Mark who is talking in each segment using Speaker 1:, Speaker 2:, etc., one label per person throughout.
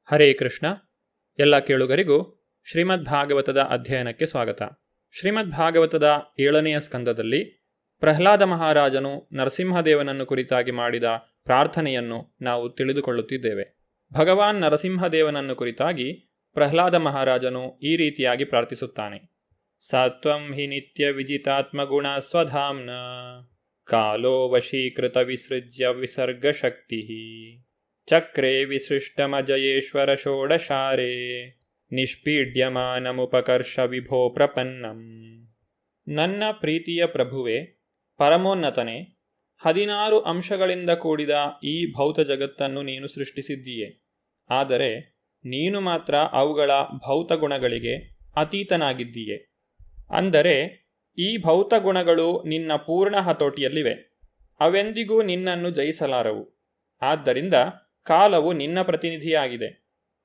Speaker 1: ಹರೇ ಕೃಷ್ಣ. ಎಲ್ಲ ಕೇಳುಗರಿಗೂ ಶ್ರೀಮದ್ ಭಾಗವತದ ಅಧ್ಯಯನಕ್ಕೆ ಸ್ವಾಗತ. ಶ್ರೀಮದ್ ಭಾಗವತದ 7ನೆಯ ಸ್ಕಂದದಲ್ಲಿ ಪ್ರಹ್ಲಾದ ಮಹಾರಾಜನು ನರಸಿಂಹದೇವನನ್ನು ಕುರಿತಾಗಿ ಮಾಡಿದ ಪ್ರಾರ್ಥನೆಯನ್ನು ನಾವು ತಿಳಿದುಕೊಳ್ಳುತ್ತಿದ್ದೇವೆ. ಭಗವಾನ್ ನರಸಿಂಹದೇವನನ್ನು ಕುರಿತಾಗಿ ಪ್ರಹ್ಲಾದ ಮಹಾರಾಜನು ಈ ರೀತಿಯಾಗಿ ಪ್ರಾರ್ಥಿಸುತ್ತಾನೆ. ಸತ್ವಂ ಹಿ ನಿತ್ಯ ವಿಜಿತಾತ್ಮಗುಣ ಸ್ವಧಾಮ್ನ ಕಾಲೋ ವಶೀಕೃತ ವಿಸೃಜ್ಯ ವಿಸರ್ಗಶಕ್ತಿ ಚಕ್ರೇ ವಿಸೃಷ್ಟಮಜಯೇಶ್ವರ ಷೋಡಶಾರೇ ನಿಷ್ಪೀಡ್ಯಮಾನಮುಪಕರ್ಷ ವಿಭೋ ಪ್ರಪನ್ನಂ. ನನ್ನ ಪ್ರೀತಿಯ ಪ್ರಭುವೆ, ಪರಮೋನ್ನತನೇ, 16 ಅಂಶಗಳಿಂದ ಕೂಡಿದ ಈ ಭೌತ ಜಗತ್ತನ್ನು ನೀನು ಸೃಷ್ಟಿಸಿದ್ದೀಯೆ. ಆದರೆ ನೀನು ಮಾತ್ರ ಅವುಗಳ ಭೌತ ಗುಣಗಳಿಗೆ ಅತೀತನಾಗಿದ್ದೀಯೆ. ಅಂದರೆ ಈ ಭೌತ ಗುಣಗಳು ನಿನ್ನ ಪೂರ್ಣ ಹತೋಟಿಯಲ್ಲಿವೆ. ಅವೆಂದಿಗೂ ನಿನ್ನನ್ನು ಜಯಿಸಲಾರವು. ಆದ್ದರಿಂದ ಕಾಲವು ನಿನ್ನ ಪ್ರತಿನಿಧಿಯಾಗಿದೆ.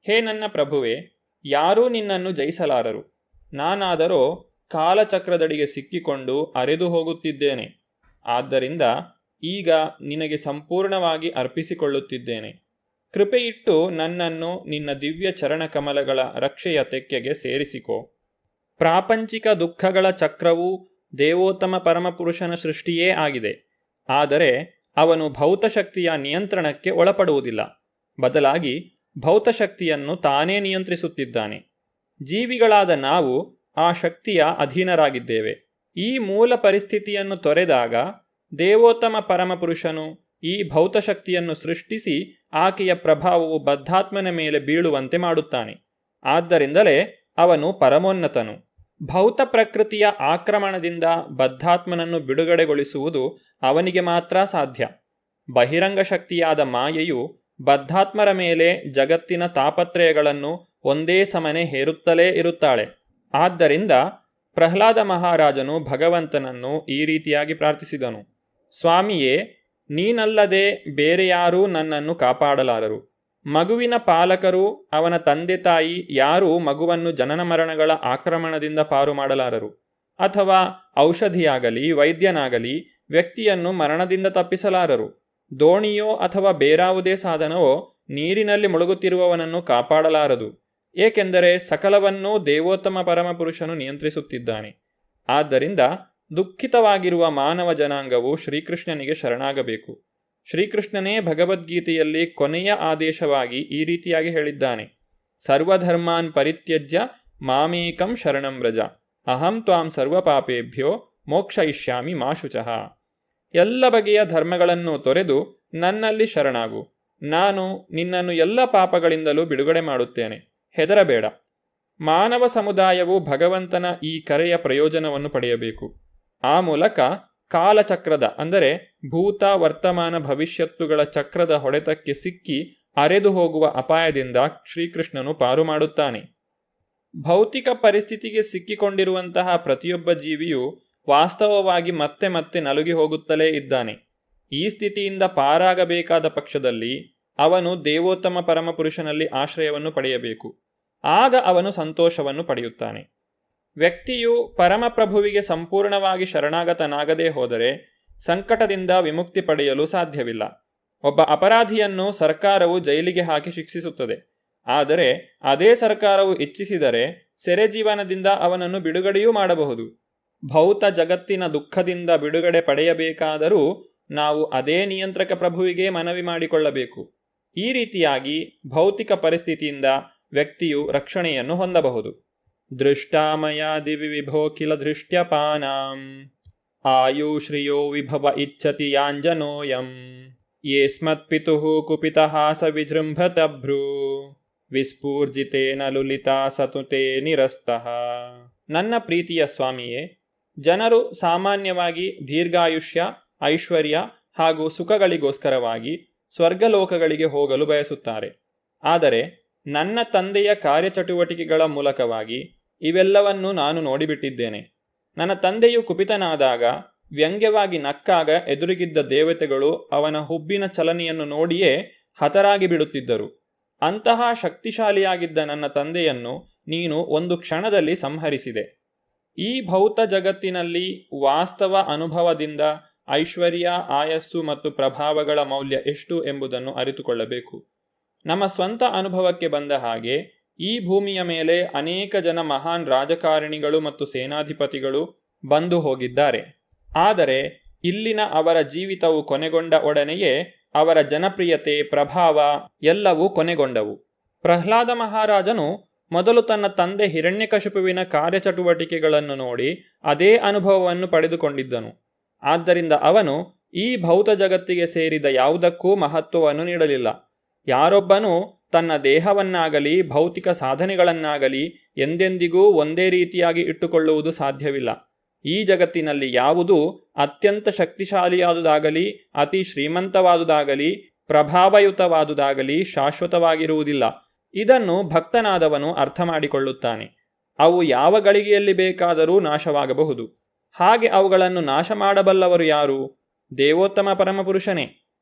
Speaker 1: ಹೇ ನನ್ನ ಪ್ರಭುವೆ, ಯಾರೂ ನಿನ್ನನ್ನು ಜಯಿಸಲಾರರು. ನಾನಾದರೋ ಕಾಲಚಕ್ರದಡಿಗೆ ಸಿಕ್ಕಿಕೊಂಡು ಅರೆದು ಹೋಗುತ್ತಿದ್ದೇನೆ. ಆದ್ದರಿಂದ ಈಗ ನಿನಗೆ ಸಂಪೂರ್ಣವಾಗಿ ಅರ್ಪಿಸಿಕೊಳ್ಳುತ್ತಿದ್ದೇನೆ. ಕೃಪೆಯಿಟ್ಟು ನನ್ನನ್ನು ನಿನ್ನ ದಿವ್ಯ ಚರಣಕಮಲಗಳ ರಕ್ಷೆಯ ತೆಕ್ಕೆಗೆ ಸೇರಿಸಿಕೋ. ಪ್ರಾಪಂಚಿಕ ದುಃಖಗಳ ಚಕ್ರವು ದೇವೋತ್ತಮ ಪರಮಪುರುಷನ ಸೃಷ್ಟಿಯೇ ಆಗಿದೆ. ಆದರೆ ಅವನು ಭೌತಶಕ್ತಿಯ ನಿಯಂತ್ರಣಕ್ಕೆ ಒಳಪಡುವುದಿಲ್ಲ. ಬದಲಾಗಿ ಭೌತಶಕ್ತಿಯನ್ನು ತಾನೇ ನಿಯಂತ್ರಿಸುತ್ತಿದ್ದಾನೆ. ಜೀವಿಗಳಾದ ನಾವು ಆ ಶಕ್ತಿಯ ಅಧೀನರಾಗಿದ್ದೇವೆ. ಈ ಮೂಲ ಪರಿಸ್ಥಿತಿಯನ್ನು ತೊರೆದಾಗ ದೇವೋತ್ತಮ ಪರಮಪುರುಷನು ಈ ಭೌತಶಕ್ತಿಯನ್ನು ಸೃಷ್ಟಿಸಿ ಆಕೆಯ ಪ್ರಭಾವವು ಬದ್ಧಾತ್ಮನ ಮೇಲೆ ಬೀಳುವಂತೆ ಮಾಡುತ್ತಾನೆ. ಆದ್ದರಿಂದಲೇ ಅವನು ಪರಮೋನ್ನತನು. ಭೌತ ಪ್ರಕೃತಿಯ ಆಕ್ರಮಣದಿಂದ ಬದ್ಧಾತ್ಮನನ್ನು ಬಿಡುಗಡೆಗೊಳಿಸುವುದು ಅವನಿಗೆ ಮಾತ್ರ ಸಾಧ್ಯ. ಬಹಿರಂಗ ಶಕ್ತಿಯಾದ ಮಾಯೆಯು ಬದ್ಧಾತ್ಮರ ಮೇಲೆ ಜಗತ್ತಿನ ತಾಪತ್ರಯಗಳನ್ನು ಒಂದೇ ಸಮನೆ ಹೇರುತ್ತಲೇ ಇರುತ್ತಾಳೆ. ಆದ್ದರಿಂದ ಪ್ರಹ್ಲಾದ ಮಹಾರಾಜನು ಭಗವಂತನನ್ನು ಈ ರೀತಿಯಾಗಿ ಪ್ರಾರ್ಥಿಸಿದನು. ಸ್ವಾಮಿಯೇ, ನೀನಲ್ಲದೆ ಬೇರೆ ಯಾರೂ ನನ್ನನ್ನು ಕಾಪಾಡಲಾರರು. ಮಗುವಿನ ಪಾಲಕರು, ಅವನ ತಂದೆ ತಾಯಿ ಯಾರೂ ಮಗುವನ್ನು ಜನನ ಮರಣಗಳ ಆಕ್ರಮಣದಿಂದ ಪಾರು ಮಾಡಲಾರರು. ಅಥವಾ ಔಷಧಿಯಾಗಲಿ ವೈದ್ಯನಾಗಲಿ ವ್ಯಕ್ತಿಯನ್ನು ಮರಣದಿಂದ ತಪ್ಪಿಸಲಾರರು. ದೋಣಿಯೋ ಅಥವಾ ಬೇರಾವುದೇ ಸಾಧನವೋ ನೀರಿನಲ್ಲಿ ಮುಳುಗುತ್ತಿರುವವನನ್ನು ಕಾಪಾಡಲಾರದು. ಏಕೆಂದರೆ ಸಕಲವನ್ನೂ ದೇವೋತ್ತಮ ಪರಮಪುರುಷನು ನಿಯಂತ್ರಿಸುತ್ತಿದ್ದಾನೆ. ಆದ್ದರಿಂದ ದುಃಖಿತವಾಗಿರುವ ಮಾನವ ಜನಾಂಗವು ಶ್ರೀಕೃಷ್ಣನಿಗೆ ಶರಣಾಗಬೇಕು. ಶ್ರೀಕೃಷ್ಣನೇ ಭಗವದ್ಗೀತೆಯಲ್ಲಿ ಕೊನೆಯ ಆದೇಶವಾಗಿ ಈ ರೀತಿಯಾಗಿ ಹೇಳಿದ್ದಾನೆ. ಸರ್ವಧರ್ಮಾನ್ ಪರಿತ್ಯಜ್ಯ ಮಾಮೇಕಂ ಶರಣಂ ವ್ರಜ ಅಹಂ ತ್ವಾಂ ಸರ್ವಪಾಪೇಭ್ಯೋ ಮೋಕ್ಷಯಿಷ್ಯಾಮಿ ಮಾ ಶುಚಃ. ಎಲ್ಲ ಬಗೆಯ ಧರ್ಮಗಳನ್ನು ತೊರೆದು ನನ್ನಲ್ಲಿ ಶರಣಾಗು. ನಾನು ನಿನ್ನನ್ನು ಎಲ್ಲ ಪಾಪಗಳಿಂದಲೂ ಬಿಡುಗಡೆ ಮಾಡುತ್ತೇನೆ. ಹೆದರಬೇಡ. ಮಾನವ ಸಮುದಾಯವು ಭಗವಂತನ ಈ ಕರೆಯ ಪ್ರಯೋಜನವನ್ನು ಪಡೆಯಬೇಕು. ಆ ಮೂಲಕ ಕಾಲಚಕ್ರದ ಅಂದರೆ ಭೂತ ವರ್ತಮಾನ ಭವಿಷ್ಯತ್ತುಗಳ ಚಕ್ರದ ಹೊಡೆತಕ್ಕೆ ಸಿಕ್ಕಿ ಅರೆದು ಹೋಗುವ ಅಪಾಯದಿಂದ ಶ್ರೀಕೃಷ್ಣನು ಪಾರು ಮಾಡುತ್ತಾನೆ. ಭೌತಿಕ ಪರಿಸ್ಥಿತಿಗೆ ಸಿಕ್ಕಿಕೊಂಡಿರುವಂತಹ ಪ್ರತಿಯೊಬ್ಬ ಜೀವಿಯು ವಾಸ್ತವವಾಗಿ ಮತ್ತೆ ಮತ್ತೆ ನಲುಗಿ ಹೋಗುತ್ತಲೇ ಇದ್ದಾನೆ. ಈ ಸ್ಥಿತಿಯಿಂದ ಪಾರಾಗಬೇಕಾದ ಪಕ್ಷದಲ್ಲಿ ಅವನು ದೇವೋತ್ತಮ ಪರಮಪುರುಷನಲ್ಲಿ ಆಶ್ರಯವನ್ನು ಪಡೆಯಬೇಕು. ಆಗ ಅವನು ಸಂತೋಷವನ್ನು ಪಡೆಯುತ್ತಾನೆ. ವ್ಯಕ್ತಿಯು ಪರಮಪ್ರಭುವಿಗೆ ಸಂಪೂರ್ಣವಾಗಿ ಶರಣಾಗತನಾಗದೇ ಹೋದರೆ ಸಂಕಟದಿಂದ ವಿಮುಕ್ತಿ ಪಡೆಯಲು ಸಾಧ್ಯವಿಲ್ಲ. ಒಬ್ಬ ಅಪರಾಧಿಯನ್ನು ಸರ್ಕಾರವು ಜೈಲಿಗೆ ಹಾಕಿ ಶಿಕ್ಷಿಸುತ್ತದೆ. ಆದರೆ ಅದೇ ಸರ್ಕಾರವು ಇಚ್ಛಿಸಿದರೆ ಸೆರೆ ಜೀವನದಿಂದ ಅವನನ್ನು ಬಿಡುಗಡೆಯೂ ಮಾಡಬಹುದು. ಭೌತ ಜಗತ್ತಿನ ದುಃಖದಿಂದ ಬಿಡುಗಡೆ ಪಡೆಯಬೇಕಾದರೂ ನಾವು ಅದೇ ನಿಯಂತ್ರಕ ಪ್ರಭುವಿಗೆ ಮನವಿ ಮಾಡಿಕೊಳ್ಳಬೇಕು. ಈ ರೀತಿಯಾಗಿ ಭೌತಿಕ ಪರಿಸ್ಥಿತಿಯಿಂದ ವ್ಯಕ್ತಿಯು ರಕ್ಷಣೆಯನ್ನು ಹೊಂದಬಹುದು. ದೃಷ್ಟಾಮಯ ದಿವಿ ವಿಭೋ ಕಿಲ ದೃಷ್ಟ್ಯಪಾನಾಂ ಆಯುಶ್ರಿಯೋ ವಿಭವ ಇಚ್ಛತಿ ಯಾಂಜನೋಯಂ ಯೇಸ್ಮತ್ಪಿತುಃ ಕುಪಿತಹಾಸ ವಿಜೃಂಭತಭ್ರೂ ವಿಸ್ಫೂರ್ಜಿತೇನ ಲುಲಿತಾ ಸತುತೇ ನಿರಸ್ತಃ. ನನ್ನ ಪ್ರೀತಿಯ ಸ್ವಾಮಿಯೇ, ಜನರು ಸಾಮಾನ್ಯವಾಗಿ ದೀರ್ಘಾಯುಷ್ಯ, ಐಶ್ವರ್ಯ ಹಾಗೂ ಸುಖಗಳಿಗೋಸ್ಕರವಾಗಿ ಸ್ವರ್ಗಲೋಕಗಳಿಗೆ ಹೋಗಲು ಬಯಸುತ್ತಾರೆ. ಆದರೆ ನನ್ನ ತಂದೆಯ ಕಾರ್ಯಚಟುವಟಿಕೆಗಳ ಮೂಲಕವಾಗಿ ಇವೆಲ್ಲವನ್ನೂ ನಾನು ನೋಡಿಬಿಟ್ಟಿದ್ದೇನೆ. ನನ್ನ ತಂದೆಯು ಕುಪಿತನಾದಾಗ ವ್ಯಂಗ್ಯವಾಗಿ ನಕ್ಕಾಗ ಎದುರಿಗಿದ್ದ ದೇವತೆಗಳು ಅವನ ಹುಬ್ಬಿನ ಚಲನೆಯನ್ನು ನೋಡಿಯೇ ಹತರಾಗಿ ಬಿಡುತ್ತಿದ್ದರು. ಅಂತಹ ಶಕ್ತಿಶಾಲಿಯಾಗಿದ್ದ ನನ್ನ ತಂದೆಯನ್ನು ನೀನು ಒಂದು ಕ್ಷಣದಲ್ಲಿ ಸಂಹರಿಸಿದೆ. ಈ ಭೌತ ಜಗತ್ತಿನಲ್ಲಿ ವಾಸ್ತವ ಅನುಭವದಿಂದ ಐಶ್ವರ್ಯ, ಆಯಸ್ಸು ಮತ್ತು ಪ್ರಭಾವಗಳ ಮೌಲ್ಯ ಎಷ್ಟು ಎಂಬುದನ್ನು ಅರಿತುಕೊಳ್ಳಬೇಕು. ನಮ್ಮ ಸ್ವಂತ ಅನುಭವಕ್ಕೆ ಬಂದ ಹಾಗೆ ಈ ಭೂಮಿಯ ಮೇಲೆ ಅನೇಕ ಜನ ಮಹಾನ್ ರಾಜಕಾರಣಿಗಳು ಮತ್ತು ಸೇನಾಧಿಪತಿಗಳು ಬಂದು ಹೋಗಿದ್ದಾರೆ. ಆದರೆ ಇಲ್ಲಿನ ಅವರ ಜೀವಿತವು ಕೊನೆಗೊಂಡ ಒಡನೆಯೇ ಅವರ ಜನಪ್ರಿಯತೆ, ಪ್ರಭಾವ ಎಲ್ಲವೂ ಕೊನೆಗೊಂಡವು. ಪ್ರಹ್ಲಾದ ಮಹಾರಾಜನು ಮೊದಲು ತನ್ನ ತಂದೆ ಹಿರಣ್ಯಕಶಿಪುವಿನ ಕಾರ್ಯಚಟುವಟಿಕೆಗಳನ್ನು ನೋಡಿ ಅದೇ ಅನುಭವವನ್ನು ಪಡೆದುಕೊಂಡಿದ್ದನು. ಆದ್ದರಿಂದ ಅವನು ಈ ಭೌತ ಜಗತ್ತಿಗೆ ಸೇರಿದ ಯಾವುದಕ್ಕೂ ಮಹತ್ವವನ್ನು ನೀಡಲಿಲ್ಲ. ಯಾರೊಬ್ಬನೂ ತನ್ನ ದೇಹವನ್ನಾಗಲಿ ಭೌತಿಕ ಸಾಧನೆಗಳನ್ನಾಗಲಿ ಎಂದೆಂದಿಗೂ ಒಂದೇ ರೀತಿಯಾಗಿ ಇಟ್ಟುಕೊಳ್ಳುವುದು ಸಾಧ್ಯವಿಲ್ಲ. ಈ ಜಗತ್ತಿನಲ್ಲಿ ಯಾವುದೂ ಅತ್ಯಂತ ಶಕ್ತಿಶಾಲಿಯಾದುದಾಗಲಿ, ಅತಿ ಶ್ರೀಮಂತವಾದುದಾಗಲಿ, ಪ್ರಭಾವಯುತವಾದುದಾಗಲಿ ಶಾಶ್ವತವಾಗಿರುವುದಿಲ್ಲ. ಇದನ್ನು ಭಕ್ತನಾದವನು ಅರ್ಥ ಮಾಡಿಕೊಳ್ಳುತ್ತಾನೆ. ಅವು ಯಾವ ಗಳಿಗೆಯಲ್ಲಿ ಬೇಕಾದರೂ ನಾಶವಾಗಬಹುದು. ಹಾಗೆ ಅವುಗಳನ್ನು ನಾಶ ಮಾಡಬಲ್ಲವರು ಯಾರು? ದೇವೋತ್ತಮ ಪರಮಪುರುಷನೇ.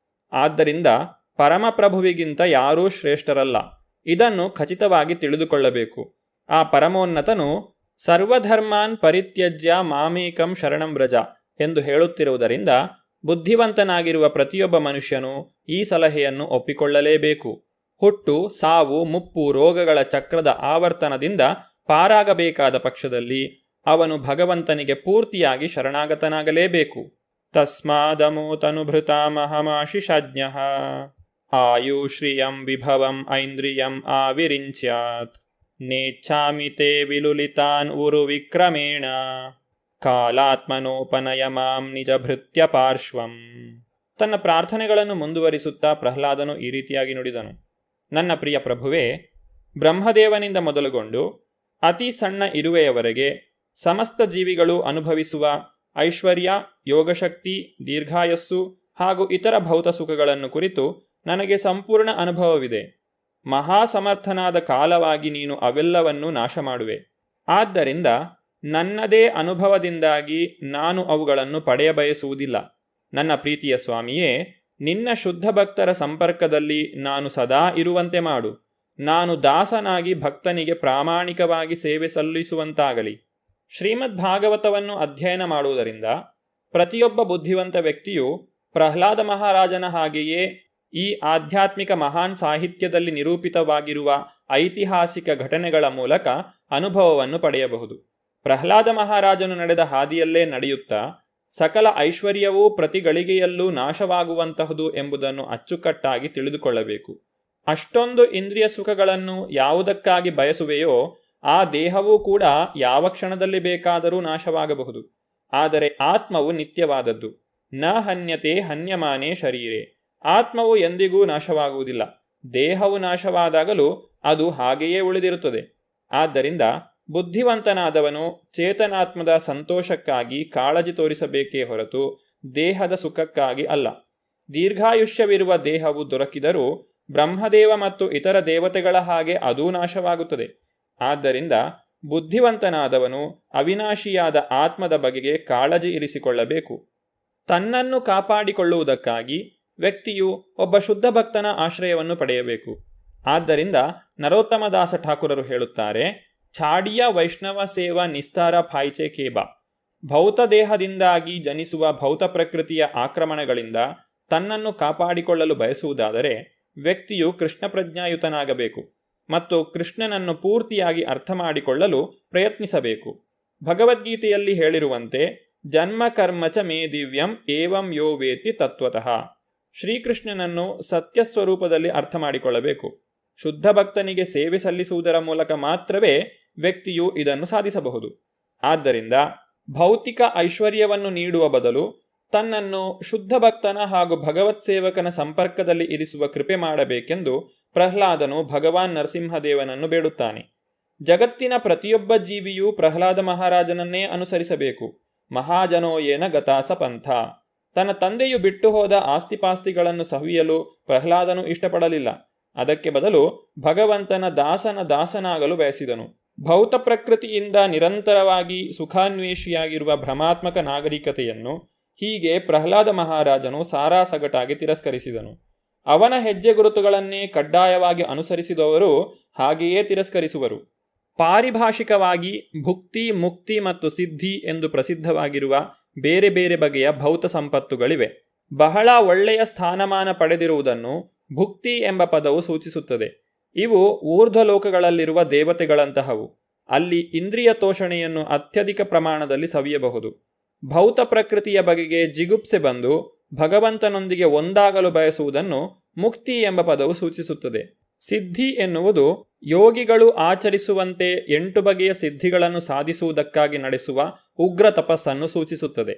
Speaker 1: ಆದ್ದರಿಂದ ಪರಮಪ್ರಭುವಿಗಿಂತ ಯಾರೂ ಶ್ರೇಷ್ಠರಲ್ಲ. ಇದನ್ನು ಖಚಿತವಾಗಿ ತಿಳಿದುಕೊಳ್ಳಬೇಕು. ಆ ಪರಮೋನ್ನತನು ಸರ್ವಧರ್ಮಾನ್ ಪರಿತ್ಯಜ್ಯ ಮಾಮೇಕಂ ಶರಣಂ ವ್ರಜ ಎಂದು ಹೇಳುತ್ತಿರುವುದರಿಂದ ಬುದ್ಧಿವಂತನಾಗಿರುವ ಪ್ರತಿಯೊಬ್ಬ ಮನುಷ್ಯನು ಈ ಸಲಹೆಯನ್ನು ಒಪ್ಪಿಕೊಳ್ಳಲೇಬೇಕು. ಹುಟ್ಟು, ಸಾವು, ಮುಪ್ಪು, ರೋಗಗಳ ಚಕ್ರದ ಆವರ್ತನದಿಂದ ಪಾರಾಗಬೇಕಾದ ಪಕ್ಷದಲ್ಲಿ ಅವನು ಭಗವಂತನಿಗೆ ಪೂರ್ತಿಯಾಗಿ ಶರಣಾಗತನಾಗಲೇಬೇಕು. ತಸ್ಮಾದಮೂತನುಭೃತಾಮಹಮಾಶಿಷಾಜ್ಞಃ ಆಯುಶ್ರಿಯಂ ವಿಭವಂ ಐಂದ್ರಿಯಂ ಆವಿರಿಂಚ್ಯಾತ್ ನೇಚ್ಛಾಮಿ ತೇ ವಿಲುಲಿತಾನ್ ಉರು ವಿಕ್ರಮೇಣ ಕಾಲಾತ್ಮನೋಪನಯ ಮಾಂ ನಿಜ ಭೃತ್ಯ ಪಾರ್ಶ್ವಂ. ತನ್ನ ಪ್ರಾರ್ಥನೆಗಳನ್ನು ಮುಂದುವರಿಸುತ್ತಾ ಪ್ರಹ್ಲಾದನು ಈ ರೀತಿಯಾಗಿ ನುಡಿದನು. ನನ್ನ ಪ್ರಿಯ ಪ್ರಭುವೇ, ಬ್ರಹ್ಮದೇವನಿಂದ ಮೊದಲುಗೊಂಡು ಅತಿ ಸಣ್ಣ ಇರುವೆಯವರೆಗೆ ಸಮಸ್ತ ಜೀವಿಗಳು ಅನುಭವಿಸುವ ಐಶ್ವರ್ಯ, ಯೋಗಶಕ್ತಿ, ದೀರ್ಘಾಯಸ್ಸು ಹಾಗೂ ಇತರ ಭೌತ ಸುಖಗಳನ್ನು ಕುರಿತು ನನಗೆ ಸಂಪೂರ್ಣ ಅನುಭವವಿದೆ. ಮಹಾಸಮರ್ಥನಾದ ಕಾಲವಾಗಿ ನೀನು ಅವೆಲ್ಲವನ್ನೂ ನಾಶ ಮಾಡುವೆ. ಆದ್ದರಿಂದ ನನ್ನದೇ ಅನುಭವದಿಂದಾಗಿ ನಾನು ಅವುಗಳನ್ನು ಪಡೆಯಬಯಸುವುದಿಲ್ಲ. ನನ್ನ ಪ್ರೀತಿಯ ಸ್ವಾಮಿಯೇ, ನಿನ್ನ ಶುದ್ಧ ಭಕ್ತರ ಸಂಪರ್ಕದಲ್ಲಿ ನಾನು ಸದಾ ಇರುವಂತೆ ಮಾಡು. ನಾನು ದಾಸನಾಗಿ ಭಕ್ತನಿಗೆ ಪ್ರಾಮಾಣಿಕವಾಗಿ ಸೇವೆ ಸಲ್ಲಿಸುವಂತಾಗಲಿ. ಶ್ರೀಮದ್ ಭಾಗವತವನ್ನು ಅಧ್ಯಯನ ಮಾಡುವುದರಿಂದ ಪ್ರತಿಯೊಬ್ಬ ಬುದ್ಧಿವಂತ ವ್ಯಕ್ತಿಯು ಪ್ರಹ್ಲಾದ ಮಹಾರಾಜನ ಹಾಗೆಯೇ ಈ ಆಧ್ಯಾತ್ಮಿಕ ಮಹಾನ್ ಸಾಹಿತ್ಯದಲ್ಲಿ ನಿರೂಪಿತವಾಗಿರುವ ಐತಿಹಾಸಿಕ ಘಟನೆಗಳ ಮೂಲಕ ಅನುಭವವನ್ನು ಪಡೆಯಬಹುದು. ಪ್ರಹ್ಲಾದ ಮಹಾರಾಜನು ನಡೆದ ಹಾದಿಯಲ್ಲೇ ನಡೆಯುತ್ತಾ ಸಕಲ ಐಶ್ವರ್ಯವೂ ಪ್ರತಿ ಗಳಿಗೆಯಲ್ಲೂ ನಾಶವಾಗುವಂತಹುದು ಎಂಬುದನ್ನು ಅಚ್ಚುಕಟ್ಟಾಗಿ ತಿಳಿದುಕೊಳ್ಳಬೇಕು. ಅಷ್ಟೊಂದು ಇಂದ್ರಿಯ ಸುಖಗಳನ್ನು ಯಾವುದಕ್ಕಾಗಿ ಬಯಸುವೆಯೋ ಆ ದೇಹವೂ ಕೂಡ ಯಾವ ಕ್ಷಣದಲ್ಲಿ ಬೇಕಾದರೂ ನಾಶವಾಗಬಹುದು. ಆದರೆ ಆತ್ಮವು ನಿತ್ಯವಾದದ್ದು. ನ ಹನ್ಯತೆ ಹನ್ಯಮಾನೇ ಶರೀರೆ. ಆತ್ಮವು ಎಂದಿಗೂ ನಾಶವಾಗುವುದಿಲ್ಲ. ದೇಹವು ನಾಶವಾದಾಗಲೂ ಅದು ಹಾಗೆಯೇ ಉಳಿದಿರುತ್ತದೆ. ಆದ್ದರಿಂದ ಬುದ್ಧಿವಂತನಾದವನು ಚೇತನಾತ್ಮದ ಸಂತೋಷಕ್ಕಾಗಿ ಕಾಳಜಿ ತೋರಿಸಬೇಕೇ ಹೊರತು ದೇಹದ ಸುಖಕ್ಕಾಗಿ ಅಲ್ಲ. ದೀರ್ಘಾಯುಷ್ಯವಿರುವ ದೇಹವು ದೊರಕಿದರೂ ಬ್ರಹ್ಮದೇವ ಮತ್ತು ಇತರ ದೇವತೆಗಳ ಹಾಗೆ ಅದೂ ನಾಶವಾಗುತ್ತದೆ. ಆದ್ದರಿಂದ ಬುದ್ಧಿವಂತನಾದವನು ಅವಿನಾಶಿಯಾದ ಆತ್ಮದ ಬಗೆಗೆ ಕಾಳಜಿ ಇರಿಸಿಕೊಳ್ಳಬೇಕು. ತನ್ನನ್ನು ಕಾಪಾಡಿಕೊಳ್ಳುವುದಕ್ಕಾಗಿ ವ್ಯಕ್ತಿಯು ಒಬ್ಬ ಶುದ್ಧ ಭಕ್ತನ ಆಶ್ರಯವನ್ನು ಪಡೆಯಬೇಕು. ಆದ್ದರಿಂದ ನರೋತ್ತಮದಾಸ ಠಾಕುರರು ಹೇಳುತ್ತಾರೆ, ಛಾಡಿಯ ವೈಷ್ಣವ ಸೇವಾ ನಿಸ್ತಾರ ಫಾಯ್ಚೆ ಕೇಬಾ. ಭೌತ ದೇಹದಿಂದಾಗಿ ಜನಿಸುವ ಭೌತ ಪ್ರಕೃತಿಯ ಆಕ್ರಮಣಗಳಿಂದ ತನ್ನನ್ನು ಕಾಪಾಡಿಕೊಳ್ಳಲು ಬಯಸುವುದಾದರೆ ವ್ಯಕ್ತಿಯು ಕೃಷ್ಣ ಪ್ರಜ್ಞಾಯುತನಾಗಬೇಕು ಮತ್ತು ಕೃಷ್ಣನನ್ನು ಪೂರ್ತಿಯಾಗಿ ಅರ್ಥ ಮಾಡಿಕೊಳ್ಳಲು ಪ್ರಯತ್ನಿಸಬೇಕು. ಭಗವದ್ಗೀತೆಯಲ್ಲಿ ಹೇಳಿರುವಂತೆ ಜನ್ಮ ಕರ್ಮಚ ಮೇ ದಿವ್ಯಂ ಏವಂ ಯೋ ವೇತ್ತಿ ತತ್ವತಃ. ಶ್ರೀಕೃಷ್ಣನನ್ನು ಸತ್ಯ ಸ್ವರೂಪದಲ್ಲಿ ಅರ್ಥ ಮಾಡಿಕೊಳ್ಳಬೇಕು. ಶುದ್ಧ ಭಕ್ತನಿಗೆ ಸೇವೆ ಸಲ್ಲಿಸುವುದರ ಮೂಲಕ ಮಾತ್ರವೇ ವ್ಯಕ್ತಿಯು ಇದನ್ನು ಸಾಧಿಸಬಹುದು. ಆದ್ದರಿಂದ ಭೌತಿಕ ಐಶ್ವರ್ಯವನ್ನು ನೀಡುವ ಬದಲು ತನ್ನನ್ನು ಶುದ್ಧ ಭಕ್ತನ ಹಾಗೂ ಭಗವತ್ ಸೇವಕನ ಸಂಪರ್ಕದಲ್ಲಿ ಇರಿಸುವ ಕೃಪೆ ಮಾಡಬೇಕೆಂದು ಪ್ರಹ್ಲಾದನು ಭಗವಾನ್ ನರಸಿಂಹದೇವನನ್ನು ಬೇಡುತ್ತಾನೆ. ಜಗತ್ತಿನ ಪ್ರತಿಯೊಬ್ಬ ಜೀವಿಯೂ ಪ್ರಹ್ಲಾದ ಮಹಾರಾಜನನ್ನೇ ಅನುಸರಿಸಬೇಕು. ಮಹಾಜನೋಯೇನ ಗತಾಸ ಪಂಥ. ತನ್ನ ತಂದೆಯು ಬಿಟ್ಟು ಹೋದ ಆಸ್ತಿಪಾಸ್ತಿಗಳನ್ನು ಸವಿಯಲು ಪ್ರಹ್ಲಾದನು ಇಷ್ಟಪಡಲಿಲ್ಲ. ಅದಕ್ಕೆ ಬದಲು ಭಗವಂತನ ದಾಸನಾಗಲು ಬಯಸಿದನು. ಭೌತ ಪ್ರಕೃತಿಯಿಂದ ನಿರಂತರವಾಗಿ ಸುಖಾನ್ವೇಷಿಯಾಗಿರುವ ಭ್ರಮಾತ್ಮಕ ನಾಗರಿಕತೆಯನ್ನು ಹೀಗೆ ಪ್ರಹ್ಲಾದ ಮಹಾರಾಜನು ಸಾರಾಸಗಟಾಗಿ ತಿರಸ್ಕರಿಸಿದನು. ಅವನ ಹೆಜ್ಜೆ ಗುರುತುಗಳನ್ನೇ ಕಡ್ಡಾಯವಾಗಿ ಅನುಸರಿಸಿದವರು ಹಾಗೆಯೇ ತಿರಸ್ಕರಿಸುವರು. ಪಾರಿಭಾಷಿಕವಾಗಿ ಭುಕ್ತಿ, ಮುಕ್ತಿ ಮತ್ತು ಸಿದ್ಧಿ ಎಂದು ಪ್ರಸಿದ್ಧವಾಗಿರುವ ಬೇರೆ ಬೇರೆ ಬಗೆಯ ಭೌತ ಸಂಪತ್ತುಗಳಿವೆ. ಬಹಳ ಒಳ್ಳೆಯ ಸ್ಥಾನಮಾನ ಪಡೆದಿರುವುದನ್ನು ಭುಕ್ತಿ ಎಂಬ ಪದವು ಸೂಚಿಸುತ್ತದೆ. ಇವು ಊರ್ಧ್ವಲೋಕಗಳಲ್ಲಿರುವ ದೇವತೆಗಳಂತಹವು. ಅಲ್ಲಿ ಇಂದ್ರಿಯ ತೋಷಣೆಯನ್ನು ಅತ್ಯಧಿಕ ಪ್ರಮಾಣದಲ್ಲಿ ಸವಿಯಬಹುದು. ಭೌತ ಪ್ರಕೃತಿಯ ಬಗೆಗೆ ಜಿಗುಪ್ಸೆ ಬಂದು ಭಗವಂತನೊಂದಿಗೆ ಒಂದಾಗಲು ಬಯಸುವುದನ್ನು ಮುಕ್ತಿ ಎಂಬ ಪದವು ಸೂಚಿಸುತ್ತದೆ. ಸಿದ್ಧಿ ಎನ್ನುವುದು ಯೋಗಿಗಳು ಆಚರಿಸುವಂತೆ 8 ಬಗೆಯ ಸಿದ್ಧಿಗಳನ್ನು ಸಾಧಿಸುವುದಕ್ಕಾಗಿ ನಡೆಸುವ ಉಗ್ರ ತಪಸ್ಸನ್ನು ಸೂಚಿಸುತ್ತದೆ.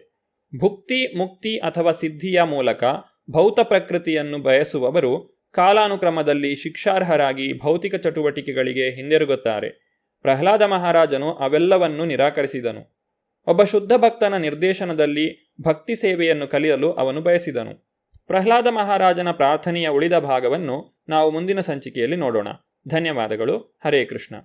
Speaker 1: ಭುಕ್ತಿ, ಮುಕ್ತಿ ಅಥವಾ ಸಿದ್ಧಿಯ ಮೂಲಕ ಭೌತ ಪ್ರಕೃತಿಯನ್ನು ಬಯಸುವವರು ಕಾಲಾನುಕ್ರಮದಲ್ಲಿ ಶಿಕ್ಷಾರ್ಹರಾಗಿ ಭೌತಿಕ ಚಟುವಟಿಕೆಗಳಿಗೆ ಹಿಂದಿರುಗುತ್ತಾರೆ. ಪ್ರಹ್ಲಾದ ಮಹಾರಾಜನು ಅವೆಲ್ಲವನ್ನೂ ನಿರಾಕರಿಸಿದನು. ಒಬ್ಬ ಶುದ್ಧ ಭಕ್ತನ ನಿರ್ದೇಶನದಲ್ಲಿ ಭಕ್ತಿ ಸೇವೆಯನ್ನು ಕಲಿಯಲು ಅವನು ಬಯಸಿದನು. ಪ್ರಹ್ಲಾದ ಮಹಾರಾಜನ ಪ್ರಾರ್ಥನೆಯ ಉಳಿದ ಭಾಗವನ್ನು ನಾವು ಮುಂದಿನ ಸಂಚಿಕೆಯಲ್ಲಿ ನೋಡೋಣ. ಧನ್ಯವಾದಗಳು. ಹರೇ ಕೃಷ್ಣ.